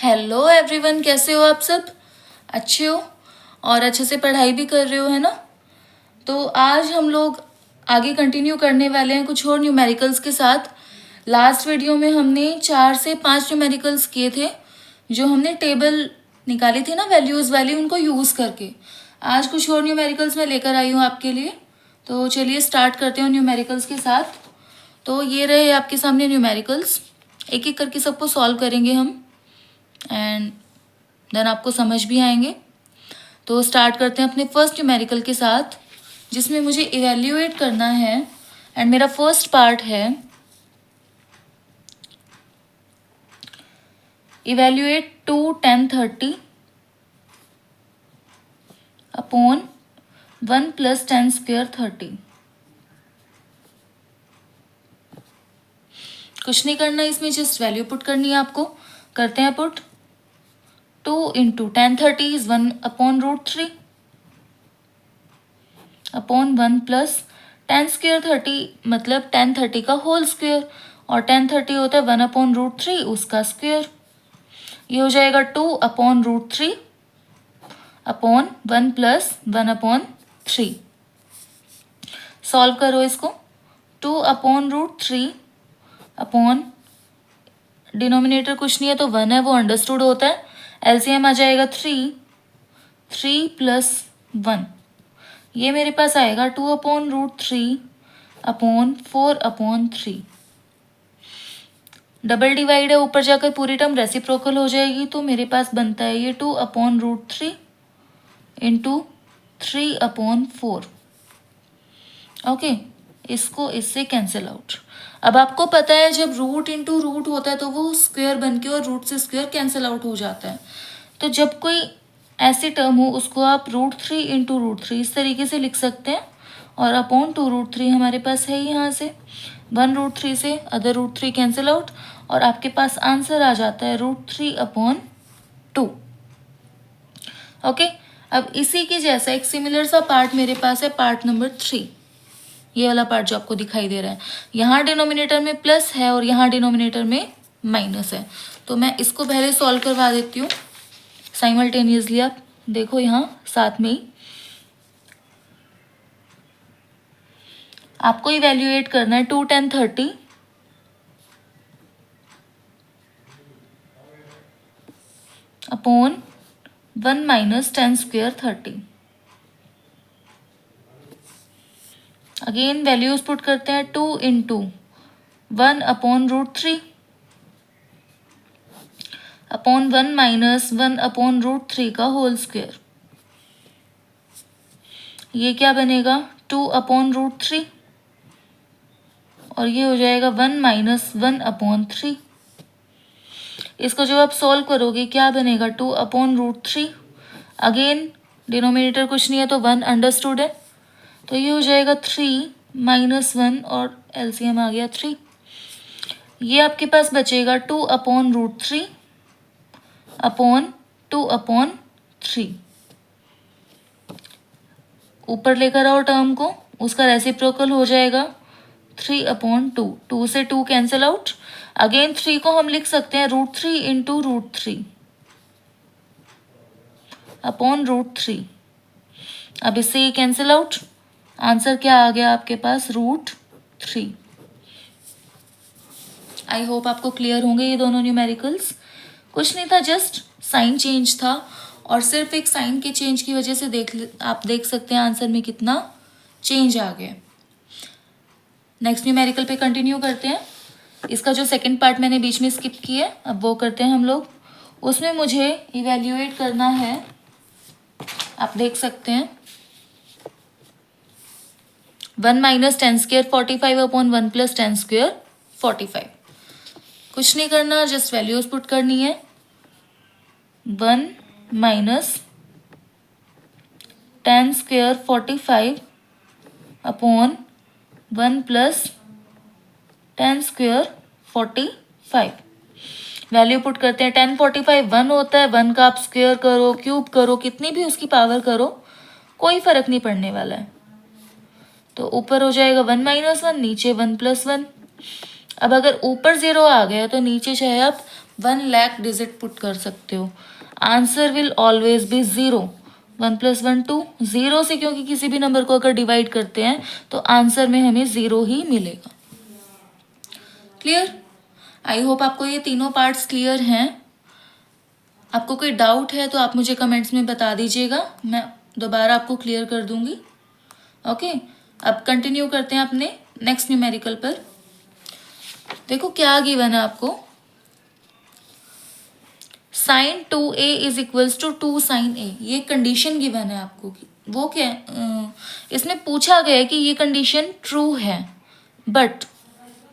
Hello everyone, कैसे हो आप सब? अच्छे हो और अच्छे से पढ़ाई भी कर रहे हो, है ना? तो आज हम लोग आगे कंटिन्यू करने वाले हैं कुछ और न्यूमेरिकल्स के साथ। लास्ट वीडियो में हमने 4 से 5 न्यूमेरिकल्स किए थे, जो हमने टेबल निकाली थी ना वैल्यूज़ वाली, उनको यूज़ करके। आज कुछ और न्यूमेरिकल्स मैं लेकर आई हूँ आपके लिए। तो चलिए स्टार्ट करते हैं न्यूमेरिकल्स के साथ। तो ये रहे आपके सामने न्यूमेरिकल्स, एक एक करके सबको सॉल्व करेंगे हम एंड देन आपको समझ भी आएंगे। तो स्टार्ट करते हैं अपने फर्स्ट न्यूमेरिकल के साथ, जिसमें मुझे इवेल्युएट करना है। एंड मेरा फर्स्ट पार्ट है इवेल्युएट 2 10 30 अपॉन 1 + 10² 30। कुछ नहीं करना इसमें, जस्ट वैल्यू पुट करनी है आपको। करते हैं पुट। 2 × 10 30 इज 1/√3 अपॉन 1 + 10² 30, मतलब 10 30 का होल स्क्वेयर, और 10 30 होता है 1/√3 उसका स्क्वेयर। ये हो जाएगा 2/√3 अपॉन 1 + 1/3। सॉल्व करो इसको। 2/√3 अपॉन डिनोमिनेटर कुछ नहीं है तो 1 है, वो अंडरस्टूड होता है। एलसीएम आ जाएगा 3 + 1। ये मेरे पास आएगा 2/√3 अपॉन 4/3। डबल डिवाइड है, ऊपर जाकर पूरी टर्म रेसिप्रोकल हो जाएगी, तो मेरे पास बनता है ये 2/√3 × 3/4। ओके, इसको इससे कैंसिल आउट। अब आपको पता है जब रूट इंटू रूट होता है तो वो स्क्वायर बन के और रूट से स्क्वायर कैंसिल आउट हो जाता है। तो जब कोई ऐसी टर्म हो उसको आप √3 × √3 इस तरीके से लिख सकते हैं, और अपॉन 2√3 हमारे पास है यहाँ से। 1√3 से अदर √3 कैंसिल आउट, और आपके पास आंसर आ जाता है √3/2। ओके, अब इसी के जैसा एक सिमिलर सा पार्ट मेरे पास है, पार्ट नंबर 3। ये वाला पार्ट जो आपको दिखाई दे रहा है, यहाँ डिनोमिनेटर में प्लस है और यहाँ डिनोमिनेटर में माइनस है। तो मैं इसको पहले सॉल्व करवा देती हूँ साइमल्टेनियसली। आप देखो यहाँ साथ में ही आपको इवेल्युएट करना है 2 10 30 अपॉन 1 - 10² 30। अगेन वैल्यूज पुट करते हैं। 2 × 1/√3 अपॉन 1 - 1/√3 का होल स्क्वायर। ये क्या बनेगा 2/√3, और ये हो जाएगा 1 - 1/3। इसको जब आप सॉल्व करोगे क्या बनेगा 2/√3। अगेन डिनोमिनेटर कुछ नहीं है तो 1 अंडरस्टूड है, तो ये हो जाएगा 3 - 1 और एलसीएम आ गया 3। ये आपके पास बचेगा 2/√3 अपॉन 2/3। ऊपर लेकर आओ टर्म को, उसका रेसिप्रोकल हो जाएगा 3/2। 2 से 2 कैंसिल आउट। अगेन 3 को हम लिख सकते हैं √3 × √3 अपॉन √3। अब इससे ये कैंसिल आउट, आंसर क्या आ गया आपके पास √3। आई होप आपको क्लियर होंगे ये दोनों न्यूमेरिकल्स। कुछ नहीं था, जस्ट साइन चेंज था, और सिर्फ एक साइन के चेंज की वजह से आप देख सकते हैं आंसर में कितना चेंज आ गया। नेक्स्ट न्यूमेरिकल पे कंटिन्यू करते हैं। इसका जो सेकंड पार्ट मैंने बीच में स्किप किया है, अब वो करते हैं हम लोग। उसमें मुझे इवेल्युएट करना है, आप देख सकते हैं 1 - 10² 45 अपॉन 1 + 10² 45। कुछ नहीं करना, जस्ट वैल्यूज पुट करनी है। 1 - 10² 45 अपॉन 1 + 10² 45। वैल्यू पुट करते हैं। 10 45 1 होता है, 1 का आप स्क्वेयर करो, क्यूब करो, कितनी भी उसकी पावर करो, कोई फर्क नहीं पड़ने वाला है। तो ऊपर हो जाएगा 1 - 1, नीचे 1 + 1। अब अगर ऊपर 0 आ गया तो नीचे चाहे आप 1 लाख डिजिट पुट कर सकते हो। Answer will always be 0। 1 + 1 2, 0 से क्योंकि किसी भी नंबर को अगर डिवाइड करते हैं तो आंसर में हमें 0 ही मिलेगा। क्लियर? आई होप आपको ये तीनों पार्ट्स क्लियर हैं। आपको कोई डाउट है तो आप मुझे कमेंट्स में बता दीजिएगा, मैं दोबारा आपको क्लियर कर दूंगी। ओके, अब कंटिन्यू करते हैं अपने नेक्स्ट न्यूमेरिकल पर। देखो क्या गिवन है आपको, sin 2a is equals to 2 sin a। ये कंडीशन गिवन है आपको। वो क्या इसमें पूछा गया है कि ये कंडीशन ट्रू है, but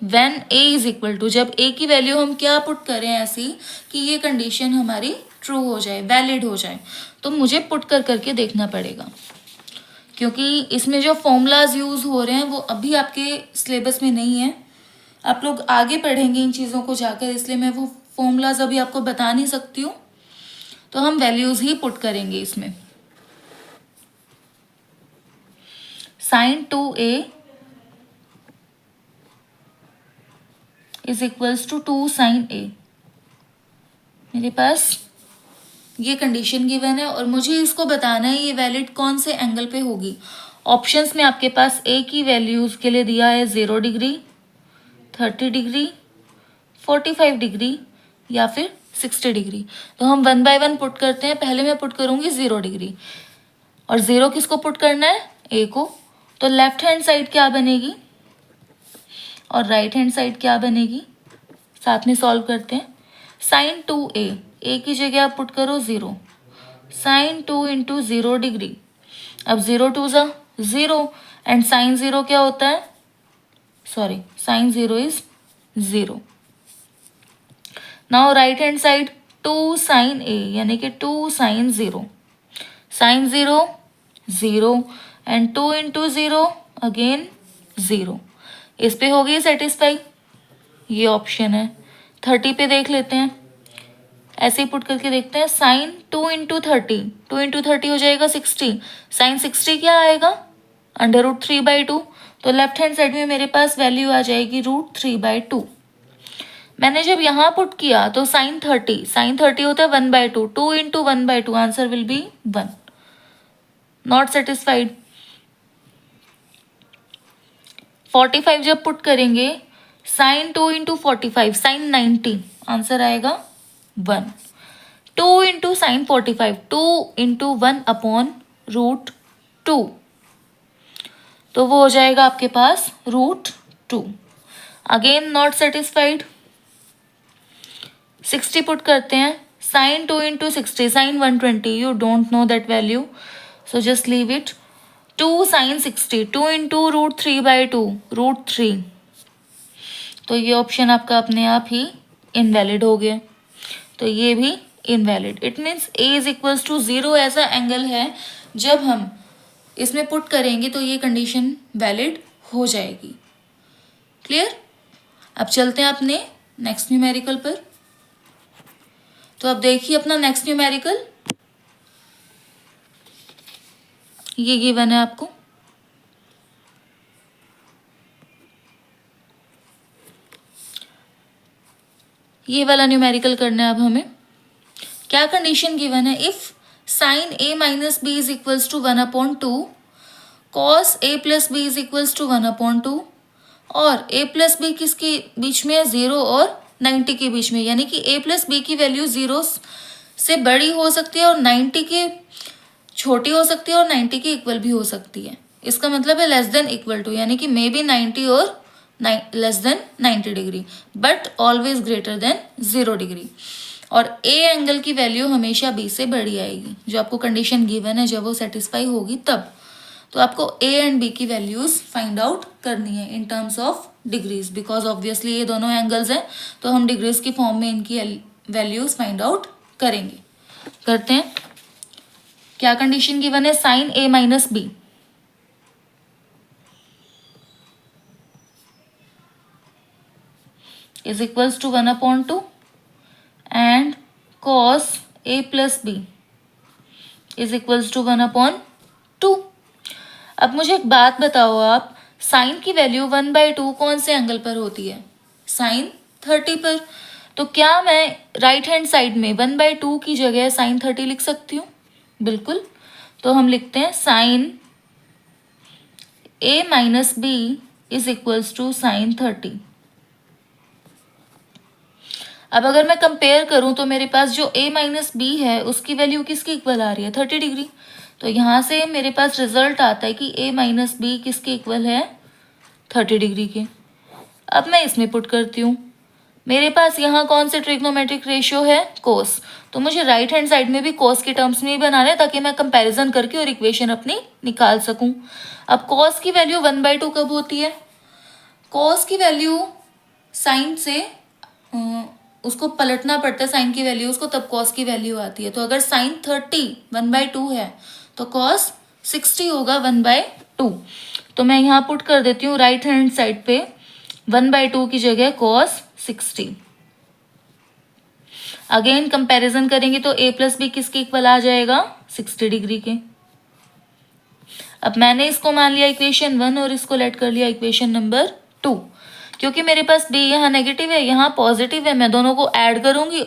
when a is equal to, जब a की वैल्यू हम क्या पुट करें ऐसी कि ये कंडीशन हमारी ट्रू हो जाए, वैलिड हो जाए, तो मुझे पुट करके देखना पड़ेगा। क्योंकि इसमें जो फॉर्मूलाज यूज हो रहे हैं वो अभी आपके सिलेबस में नहीं है, आप लोग आगे पढ़ेंगे इन चीज़ों को जाकर, इसलिए मैं वो फॉर्मूलाज अभी आपको बता नहीं सकती हूँ। तो हम वैल्यूज ही पुट करेंगे इसमें। sin 2a is equals to 2 sin a। मेरे पास ये कंडीशन गिवन है और मुझे इसको बताना है ये वैलिड कौन से एंगल पे होगी। ऑप्शंस में आपके पास a की वैल्यूज के लिए दिया है 0 डिग्री, 30 डिग्री, 45 डिग्री या फिर 60 डिग्री। तो हम 1 बाय 1 पुट करते हैं। पहले मैं पुट करूंगी 0 डिग्री, और 0 किसको पुट करना है? a को। तो लेफ्ट हैंड साइड क्या बनेगी और राइट हैंड साइड क्या बनेगी, साथ में सॉल्व करते हैं। sin 2a, a की जगह आप पुट करो 0, sin 2 इंटू 0 डिग्री। अब 0 2 ज़ा 0 एंड sin 0 क्या होता है? Sorry, sin 0 is 0। Now right hand side 2 sin a यानी कि 2 sin 0, sin 0 0 and 2 into 0 again 0। इस पे हो गई सेटिस्फाई, ये ऑप्शन है। 30 पे देख लेते हैं, ऐसे ही पुट करके देखते हैं। sin 2 इंटू 30, 2 इंटू 30 हो जाएगा 60, sin 60 क्या आएगा? √3/2। तो लेफ्ट हैंड साइड में मेरे पास वैल्यू आ जाएगी √3/2। मैंने जब यहाँ पुट किया तो sin 30 होता है 1/2, 2 into 1/2, answer will be 1। Not satisfied. 45 जब पुट करेंगे, sin 2 इंटू 45, sin 90, आंसर आएगा 1। 2 इंटू sin 45, 2 इंटू 1/√2, तो वो हो जाएगा आपके पास √2। Again not satisfied. 60 पुट करते हैं, sin 2 into 60, sin 120, you don't know that value, so just leave it. 2 sin 60, 2 into √3/2, √3। तो ये ऑप्शन आपका अपने आप ही इनवैलिड हो गया, तो ये भी invalid. It means a is equals to 0 ऐसा एंगल है जब हम इसमें पुट करेंगे तो ये कंडीशन वैलिड हो जाएगी। क्लियर? अब चलते हैं अपने नेक्स्ट न्यूमेरिकल पर। तो अब देखिए अपना नेक्स्ट न्यूमेरिकल, ये गिवन है आपको। ये वाला न्यूमेरिकल करना है अब हमें। क्या कंडीशन गिवन है? If sin a minus B is equals to 1/2, cos a plus B is equals to 1/2, और a प्लस बी किसके बीच में है? 0 और 90 के बीच में, यानी कि a प्लस बी की वैल्यू 0 से बड़ी हो सकती है और 90 के छोटी हो सकती है और 90 के इक्वल भी हो सकती है। इसका मतलब है लेस देन इक्वल टू, यानी कि मे बी 90 और less than 90 degree, but always greater than 0 degree. और a एंगल की वैल्यू हमेशा b से बड़ी आएगी, जो आपको कंडीशन गिवन है जब वो सेटिस्फाई होगी तब। तो आपको a एंड b की वैल्यूज फाइंड आउट करनी है in terms of degrees, because obviously ये दोनों एंगल्स हैं, तो हम डिग्रीज की फॉर्म में इनकी वैल्यूज फाइंड आउट करेंगे। करते हैं। क्या कंडीशन गिवन है? sin a minus B is equals to 1/2 and cos a plus B is equals to 1/2। अब मुझे एक बात बताओ आप, साइन की वैल्यू 1/2 कौन से एंगल पर होती है? sin 30 पर। तो क्या मैं राइट हैंड साइड में 1/2 की जगह साइन 30 लिख सकती हूँ? बिल्कुल। तो हम लिखते हैं sine a minus B is equals to sine 30। अब अगर मैं कंपेयर करूं तो मेरे पास जो a माइनस बी है उसकी वैल्यू किसकी इक्वल आ रही है? 30 डिग्री। तो यहाँ से मेरे पास रिजल्ट आता है कि a माइनस बी किसके इक्वल है? 30 डिग्री के। अब मैं इसमें पुट करती हूँ, मेरे पास यहाँ कौन से ट्रिग्नोमेट्रिक रेशियो है? कोस। तो मुझे राइट हैंड साइड में भी कोस के टर्म्स में ही बनाना है ताकि मैं कंपैरिजन करके और इक्वेशन अपनी निकाल सकूं। अब कोस की वैल्यू 1/2 कब होती है? कोस की वैल्यू साइन से उसको पलटना पड़ता है, साइन की वैल्यू उसको, तब कॉस की वैल्यू आती है। तो अगर साइन 30 1/2 है तो कॉस 60 होगा 1/2। तो मैं यहाँ पुट कर देती हूँ राइट हैंड साइड पे 1/2 की जगह कॉस 60। अगेन कंपैरिजन करेंगे तो a प्लस बी किसके इक्वल आ जाएगा? 60 डिग्री के। अब मैंने इसको मान लिया इक्वेशन 1 और इसको लेट कर लिया इक्वेशन नंबर 2। क्योंकि मेरे पास b यहाँ नेगेटिव है, यहाँ पॉजिटिव है, मैं दोनों को ऐड करूंगी,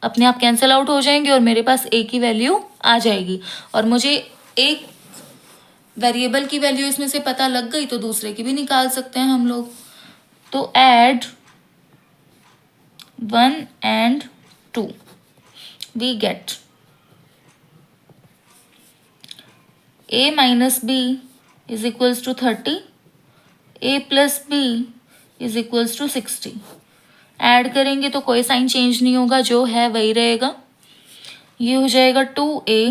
अपने आप कैंसिल आउट हो जाएंगे और मेरे पास a की वैल्यू आ जाएगी। और मुझे एक वेरिएबल की वैल्यू इसमें से पता लग गई तो दूसरे की भी निकाल सकते हैं हम लोग। तो add 1 and 2 we get a minus b is equals to 30, a plus b is equals to 60। Add करेंगे तो कोई साइन चेंज नहीं होगा, जो है वही रहेगा। ये हो जाएगा 2a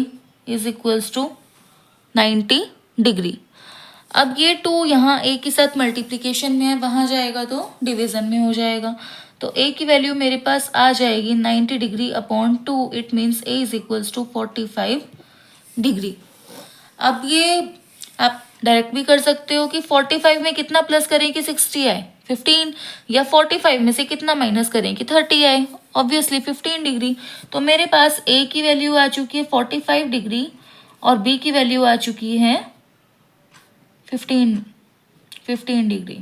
is equals to 90 degree. अब ये 2 यहाँ a के साथ मल्टीप्लिकेशन में है, वहाँ जाएगा तो डिवीजन में हो जाएगा। तो a की वैल्यू मेरे पास आ जाएगी 90 degree upon 2। It means a is equals to 45 degree. अब ये आप डायरेक्ट भी कर सकते हो कि 45 में कितना प्लस करें कि 60 आए? 15। या 45 में से कितना माइनस करें कि 30 आए? Obviously 15 degree. तो मेरे पास a की वैल्यू आ चुकी है 45 डिग्री और b की वैल्यू आ चुकी है 15 डिग्री।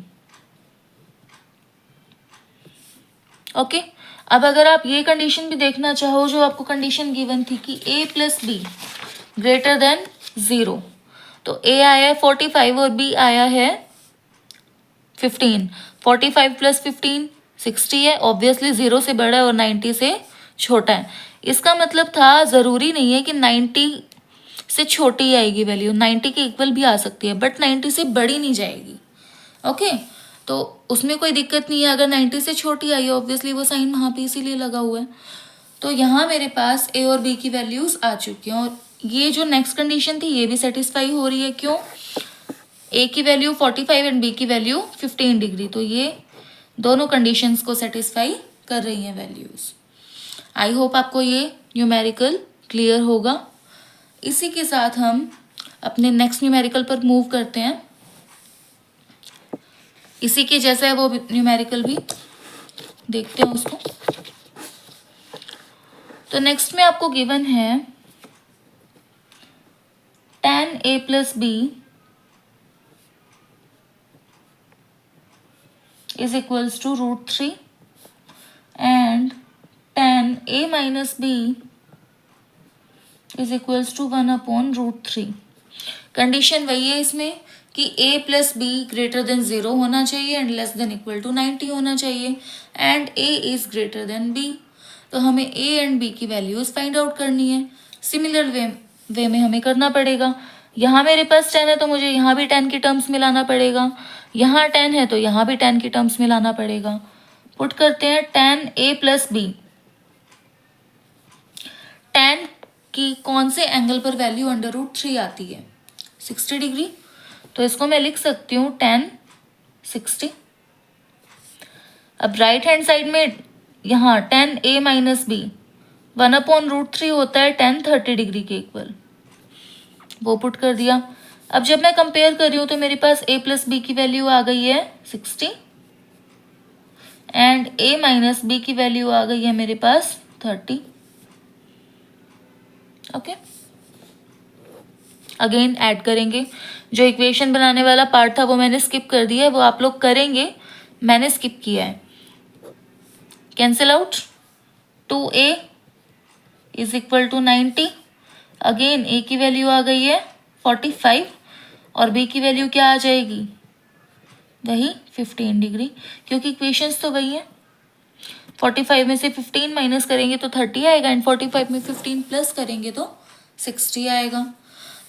ओके। अब अगर आप ये कंडीशन भी देखना चाहो, जो आपको कंडीशन गिवन थी कि a plus B greater than 0, तो a आया है 45 और b आया है 15। 45 प्लस 15 60 है, ऑब्वियसली 0 से बड़ा है और 90 से छोटा है। इसका मतलब था ज़रूरी नहीं है कि 90 से छोटी आएगी वैल्यू, 90 के इक्वल भी आ सकती है, बट 90 से बड़ी नहीं जाएगी। ओके, तो उसमें कोई दिक्कत नहीं है। अगर 90 से छोटी आई है, ऑब्वियसली वो साइन वहाँ पे इसीलिए लगा हुआ है। तो यहाँ मेरे पास a और b की वैल्यूज आ चुकी हैं और ये जो नेक्स्ट कंडीशन थी ये भी सेटिस्फाई हो रही है। क्यों? a की वैल्यू 45 एंड b की वैल्यू 15 डिग्री, तो ये दोनों कंडीशंस को सेटिस्फाई कर रही हैं वैल्यूज। आई होप आपको ये न्यूमेरिकल क्लियर होगा। इसी के साथ हम अपने नेक्स्ट न्यूमेरिकल पर मूव करते हैं। इसी के जैसा है वो न्यूमेरिकल भी देखते हैं उसको। तो नेक्स्ट में आपको गिवन है tan a plus B is equals to √3 and tan a minus B is equals to 1/√3। Condition वही है इसमें कि a plus B greater than 0 होना चाहिए and less than equal to 90 होना चाहिए and a is greater than b। तो हमें a एंड b की वैल्यूज फाइंड आउट करनी है। सिमिलर वे में हमें करना पड़ेगा। यहाँ मेरे पास 10 है तो मुझे यहाँ भी 10 की टर्म्स में लाना पड़ेगा, यहाँ 10 है तो यहाँ भी 10 की टर्म्स में लाना पड़ेगा। पुट करते हैं tan a plus B. tan की कौन से एंगल पर वैल्यू √3 आती है? 60 डिग्री। तो इसको मैं लिख सकती हूँ tan 60। अब राइट हैंड साइड में यहाँ tan a माइनस बी 1/√3 होता है tan 30 डिग्री के इक्वल, वो पुट कर दिया। अब जब मैं कंपेयर कर रही हूँ तो मेरे पास a प्लस बी की वैल्यू आ गई है 60 एंड a माइनस बी की वैल्यू आ गई है मेरे पास 30। ओके, अगेन ऐड करेंगे। जो इक्वेशन बनाने वाला पार्ट था वो मैंने स्किप कर दिया है, वो आप लोग करेंगे, मैंने स्किप किया है। Cancel out, 2a is equal to 90। Again a की वैल्यू आ गई है 45 और b की वैल्यू क्या आ जाएगी, वही 15 डिग्री, क्योंकि इक्वेशंस तो वही है। 45 में से 15 माइनस करेंगे तो 30 आएगा एंड 45 में 15 प्लस करेंगे तो 60 आएगा।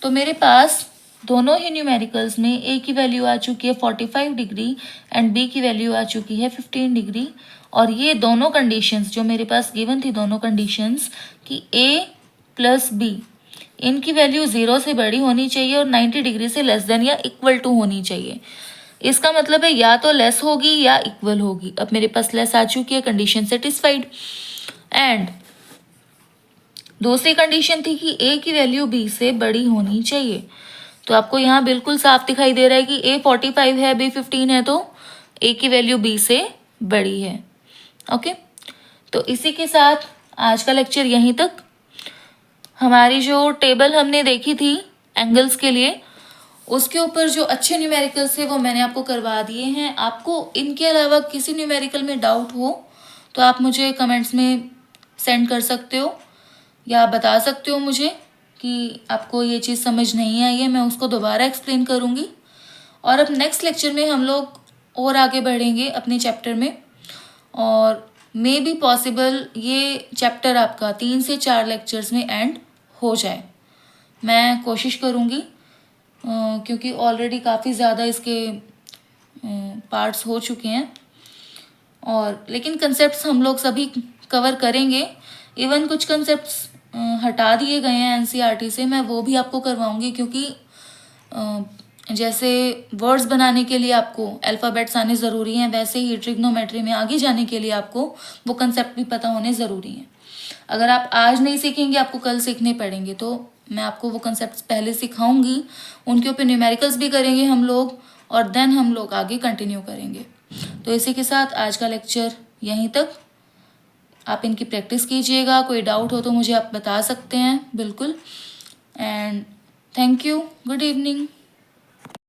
तो मेरे पास दोनों ही न्यूमेरिकल्स में a की वैल्यू आ चुकी है 45 डिग्री एंड b की वैल्यू आ चुकी है 15 डिग्री। और ये दोनों कंडीशंस जो मेरे पास गिवन थी, दोनों कंडीशंस कि a प्लस b इनकी वैल्यू 0 से बड़ी होनी चाहिए और 90 डिग्री से लेस देन या इक्वल टू होनी चाहिए। इसका मतलब है या तो लेस होगी या इक्वल होगी। अब मेरे पास लेस आ चुकी है, कंडीशन सेटिस्फाइड। एंड दूसरी कंडीशन थी कि a की वैल्यू b से बड़ी होनी चाहिए। तो आपको यहाँ बिल्कुल साफ दिखाई दे रहा है कि a 45 है, b 15 है, तो a की वैल्यू b से बड़ी है। ओके, तो इसी के साथ आज का लेक्चर यहीं तक। हमारी जो टेबल हमने देखी थी एंगल्स के लिए, उसके ऊपर जो अच्छे न्यूमेरिकल्स थे वो मैंने आपको करवा दिए हैं। आपको इनके अलावा किसी न्यूमेरिकल में डाउट हो तो आप मुझे कमेंट्स में सेंड कर सकते हो या बता सकते हो मुझे कि आपको ये चीज़ समझ नहीं आई है, मैं उसको दोबारा एक्सप्लेन करूँगी। और अब नेक्स्ट लेक्चर में हम लोग और आगे बढ़ेंगे अपने चैप्टर में, और मे बी पॉसिबल ये चैप्टर आपका 3 से 4 लेक्चर्स में एंड हो जाए। मैं कोशिश करूँगी क्योंकि ऑलरेडी काफ़ी ज़्यादा इसके पार्ट्स हो चुके हैं, और लेकिन कंसेप्ट्स हम लोग सभी कवर करेंगे। इवन कुछ कंसेप्ट्स हटा दिए गए हैं एनसीईआरटी से, मैं वो भी आपको करवाऊंगी, क्योंकि जैसे वर्ड्स बनाने के लिए आपको अल्फ़ाबेट्स आने ज़रूरी हैं, वैसे ही ट्रिग्नोमेट्री में आगे जाने के लिए आपको वो कंसेप्ट भी पता होने ज़रूरी हैं। अगर आप आज नहीं सीखेंगे आपको कल सीखने पड़ेंगे, तो मैं आपको वो कंसेप्ट्स पहले सिखाऊंगी, उनके ऊपर न्यूमेरिकल्स भी करेंगे हम लोग, और देन हम लोग आगे कंटिन्यू करेंगे। तो इसी के साथ आज का लेक्चर यहीं तक। आप इनकी प्रैक्टिस कीजिएगा, कोई डाउट हो तो मुझे आप बता सकते हैं बिल्कुल। And thank you, good evening.